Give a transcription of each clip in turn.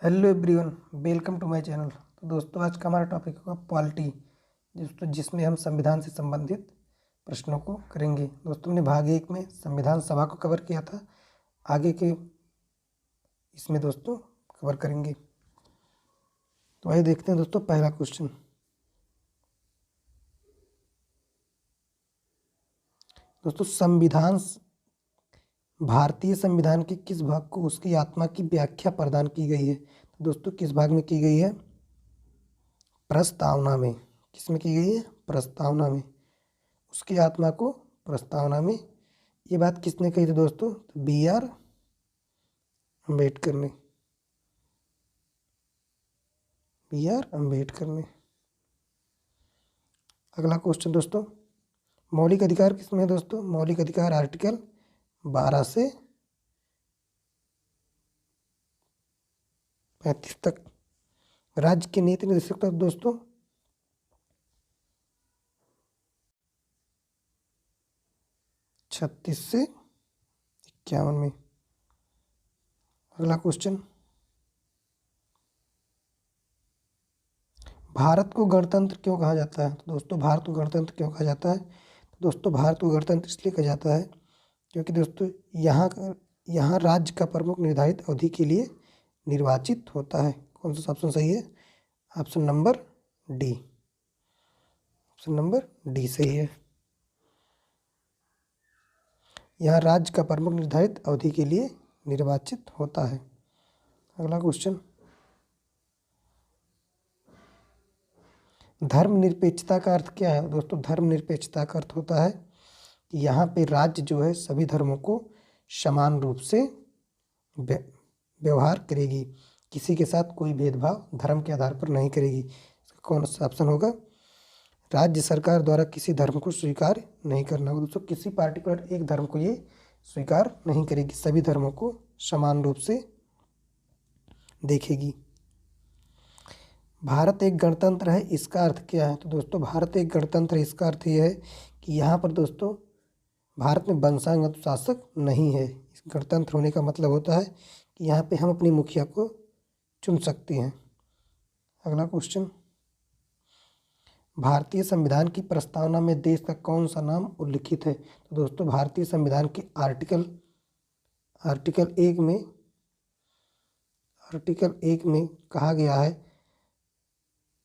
Hello everyone, welcome to my channel. तो दोस्तों, आज का हमारा टॉपिक होगा पॉलिटी, जिसमें हम संविधान से संबंधित प्रश्नों को करेंगे। दोस्तों, हमने भाग 1 में संविधान सभा को कवर किया था। आगे के इसमें दोस्तों कवर करेंगे। तो आइए देखते हैं दोस्तों पहला क्वेश्चन। दोस्तों, भारतीय संविधान के किस भाग को उसकी आत्मा की व्याख्या प्रदान की गई है? तो दोस्तों, किस भाग में की गई है? प्रस्तावना में। किस में की गई है? प्रस्तावना में। उसकी आत्मा को प्रस्तावना में। ये बात किसने कही थी दोस्तों? तो B.R. अम्बेडकर ने। B.R. अम्बेडकर ने। अगला क्वेश्चन दोस्तों, मौलिक अधिकार किसमें है दोस्तों? मौलिक अधिकार आर्टिकल 12 से 35 तक। राज्य के नीति निर्देशक तक दोस्तों 36 से 51 में। अगला क्वेश्चन, भारत को गणतंत्र क्यों कहा जाता है? तो दोस्तों, भारत को गणतंत्र क्यों कहा जाता है? तो दोस्तों, भारत को गणतंत्र इसलिए कहा जाता है क्योंकि दोस्तों यहाँ राज्य का प्रमुख निर्धारित अवधि के लिए निर्वाचित होता है। कौन सा ऑप्शन सही है? Option number D. Option number D सही है। यहाँ राज्य का प्रमुख निर्धारित अवधि के लिए निर्वाचित होता है। अगला क्वेश्चन, धर्मनिरपेक्षता का अर्थ क्या है? दोस्तों, धर्मनिरपेक्षता का अर्थ होता है कि यहाँ पे राज्य जो है सभी धर्मों को समान रूप से व्यवहार करेगी, किसी के साथ कोई भेदभाव धर्म के आधार पर नहीं करेगी। इसका कौन सा ऑप्शन होगा? राज्य सरकार द्वारा किसी धर्म को स्वीकार नहीं करना होगा। दोस्तों, किसी पार्टिकुलर एक धर्म को ये स्वीकार नहीं करेगी, सभी धर्मों को समान रूप से देखेगी। भारत एक गणतंत्र है, इसका अर्थ क्या है? तो दोस्तों, भारत एक गणतंत्र है, इसका अर्थ ये है कि यहाँ पर दोस्तों भारत में वंशानुगत शासक नहीं है। इस गणतंत्र होने का मतलब होता है कि यहाँ पे हम अपनी मुखिया को चुन सकते हैं। अगला क्वेश्चन, भारतीय संविधान की प्रस्तावना में देश का कौन सा नाम उल्लिखित है? तो दोस्तों, भारतीय संविधान के आर्टिकल 1 में कहा गया है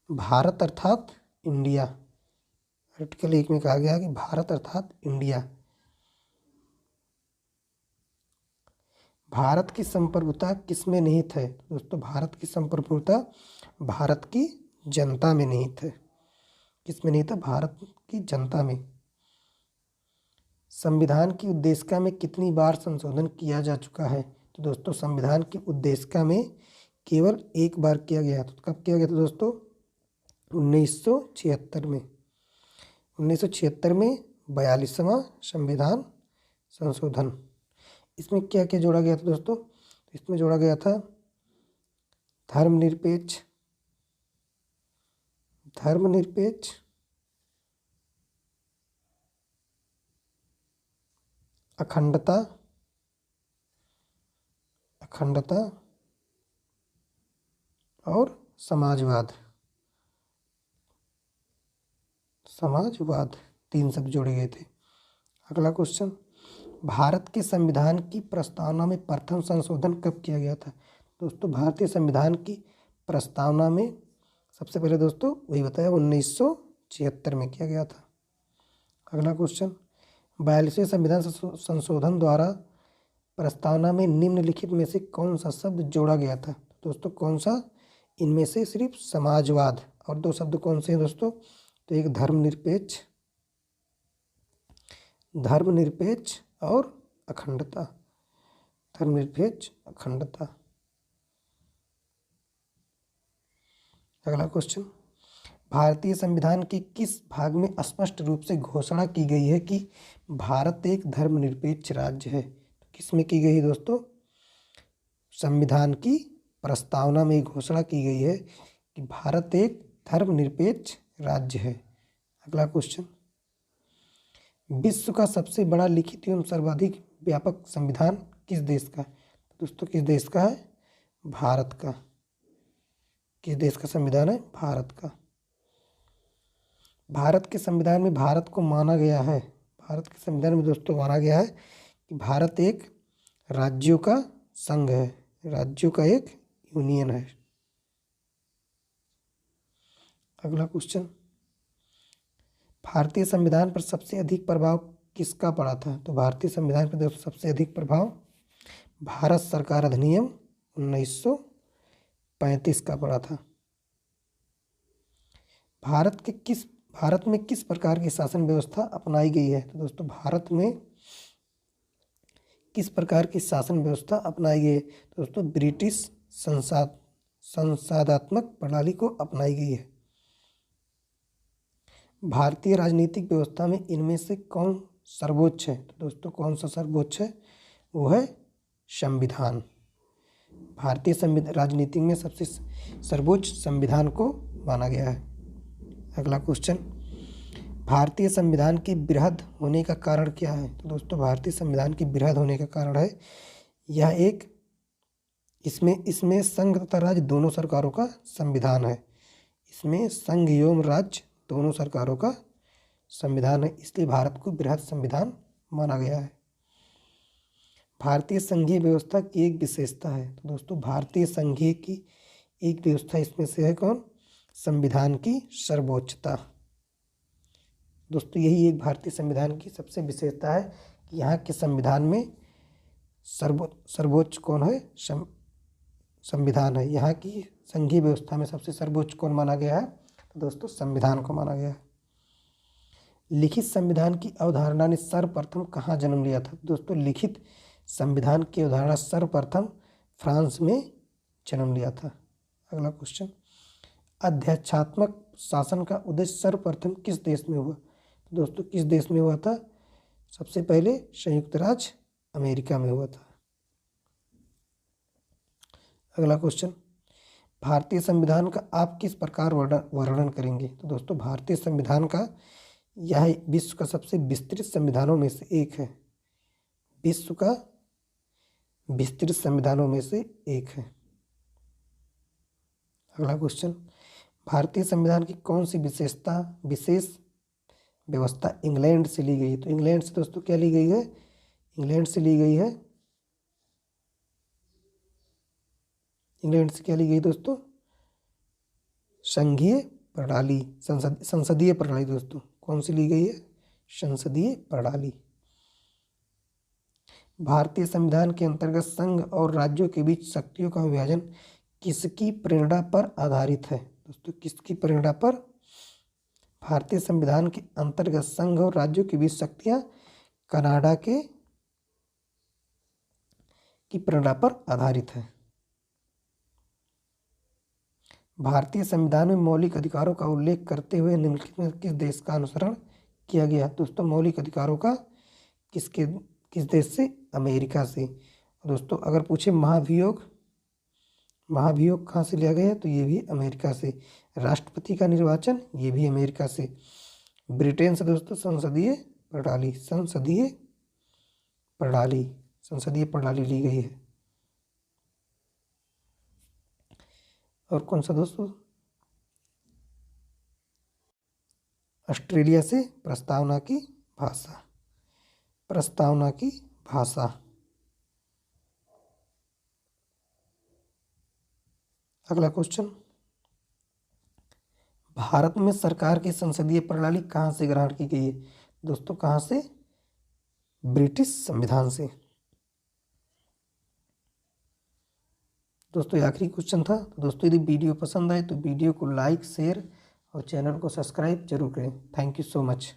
भारत अर्थात इंडिया। आर्टिकल 1 में कहा गया है कि भारत अर्थात इंडिया। भारत की संप्रभुता किसमें निहित है? दोस्तों, भारत की संप्रभुता भारत की जनता में निहित है। किसमें निहित है? भारत की जनता में। संविधान की उद्देशिका में कितनी बार संशोधन किया जा चुका है? तो दोस्तों, संविधान की उद्देशिका में केवल एक बार किया गया। तो कब किया गया था दोस्तों? 1976 में। 1976 में 42वां संविधान संशोधन। इसमें क्या क्या जोड़ा गया था दोस्तों? तो इसमें जोड़ा गया था धर्मनिरपेक्ष, अखंडता और समाजवाद। 3 शब्द जोड़े गए थे। अगला क्वेश्चन, भारत के संविधान की प्रस्तावना में प्रथम संशोधन कब किया गया था? दोस्तों, भारतीय संविधान की प्रस्तावना में सबसे पहले दोस्तों वही बताया 1976 में किया गया था। अगला क्वेश्चन, 42वें संविधान संशोधन द्वारा प्रस्तावना में निम्नलिखित में से कौन सा शब्द जोड़ा गया था? दोस्तों, कौन सा? इनमें से सिर्फ समाजवाद और 2 शब्द कौन से हैं दोस्तों? तो एक धर्मनिरपेक्ष और अखंडता। धर्मनिरपेक्ष, अखंडता। अगला क्वेश्चन, भारतीय संविधान के किस भाग में स्पष्ट रूप से घोषणा की गई है कि भारत एक धर्मनिरपेक्ष राज्य है? किस में की गई है दोस्तों? संविधान की प्रस्तावना में घोषणा की गई है कि भारत एक धर्मनिरपेक्ष राज्य है। अगला क्वेश्चन, विश्व का सबसे बड़ा लिखित एवं सर्वाधिक व्यापक संविधान किस देश का? दोस्तों, किस देश का है? भारत का। किस देश का संविधान है? भारत का। भारत के संविधान में भारत को माना गया है, भारत के संविधान में दोस्तों माना गया है कि भारत एक राज्यों का संघ है, राज्यों का एक यूनियन है। अगला क्वेश्चन, भारतीय संविधान पर सबसे अधिक प्रभाव किसका पड़ा था? तो भारतीय संविधान पर दोस्तों सबसे अधिक प्रभाव भारत सरकार अधिनियम 1935 का पड़ा था। भारत में किस प्रकार की शासन व्यवस्था अपनाई गई है? तो दोस्तों भारत में किस प्रकार की शासन व्यवस्था अपनाई गई है? तो दोस्तों ब्रिटिश संसदात्मक प्रणाली को अपनाई गई है। भारतीय राजनीतिक व्यवस्था में इनमें से कौन सर्वोच्च है? तो दोस्तों कौन सा सर्वोच्च है? वो है संविधान। भारतीय राजनीति में सबसे सर्वोच्च संविधान को माना गया है। अगला क्वेश्चन, भारतीय संविधान के वृहद होने का कारण क्या है? तो दोस्तों भारतीय संविधान के वृहद होने का कारण है यह एक इसमें संघ तथा राज्य दोनों सरकारों का संविधान है। इसमें संघ एवं राज्य दोनों सरकारों का संविधान है, इसलिए भारत को वृहद संविधान माना गया है। भारतीय संघीय व्यवस्था की एक विशेषता है। तो दोस्तों भारतीय संघीय की एक व्यवस्था इसमें से है कौन? संविधान की सर्वोच्चता। दोस्तों यही एक भारतीय संविधान की सबसे विशेषता है कि यहाँ के संविधान में सर्वोच्च कौन है? संविधान है। यहाँ की संघीय व्यवस्था में सबसे सर्वोच्च कौन माना गया है? तो दोस्तों संविधान को माना गया है। लिखित संविधान की अवधारणा ने सर्वप्रथम कहाँ जन्म लिया था? दोस्तों लिखित संविधान की अवधारणा सर्वप्रथम फ्रांस में जन्म लिया था। अगला क्वेश्चन, अध्यक्षात्मक शासन का उद्देश्य सर्वप्रथम किस देश में हुआ? तो दोस्तों किस देश में हुआ था? सबसे पहले संयुक्त राज्य अमेरिका में हुआ था। अगला क्वेश्चन, भारतीय संविधान का आप किस प्रकार वर्णन करेंगे? तो दोस्तों भारतीय संविधान का यह विश्व का सबसे विस्तृत संविधानों में से एक है। विश्व का विस्तृत संविधानों में से एक है। अगला क्वेश्चन, भारतीय संविधान की कौन सी विशेष व्यवस्था इंग्लैंड से ली गई है? तो इंग्लैंड से दोस्तों क्या ली गई है? इंग्लैंड से ली गई है, इंग्लैंड से क्या ली गई दोस्तों? संघीय प्रणाली, संसदीय प्रणाली। दोस्तों कौन सी ली गई है? संसदीय प्रणाली। भारतीय संविधान के अंतर्गत संघ और राज्यों के बीच शक्तियों का विभाजन किसकी प्रेरणा पर आधारित है? दोस्तों किसकी प्रेरणा पर? भारतीय संविधान के अंतर्गत संघ और राज्यों के बीच शक्तियां कनाडा की प्रेरणा पर आधारित है। भारतीय संविधान में मौलिक अधिकारों का उल्लेख करते हुए निम्नलिखित में किस देश का अनुसरण किया गया? दोस्तों मौलिक अधिकारों का किस देश से? अमेरिका से। दोस्तों अगर पूछे महाभियोग कहाँ से लिया गया है? तो ये भी अमेरिका से। राष्ट्रपति का निर्वाचन, ये भी अमेरिका से। ब्रिटेन से दोस्तों संसदीय प्रणाली ली गई है। और कौन सा दोस्तों? ऑस्ट्रेलिया से प्रस्तावना की भाषा। अगला क्वेश्चन, भारत में सरकार की संसदीय प्रणाली कहाँ से ग्रहण की गई है? दोस्तों कहाँ से? ब्रिटिश संविधान से। दोस्तों ये आखिरी क्वेश्चन था। तो दोस्तों यदि वीडियो पसंद आए तो वीडियो को लाइक, शेयर और चैनल को सब्सक्राइब जरूर करें। Thank you so much.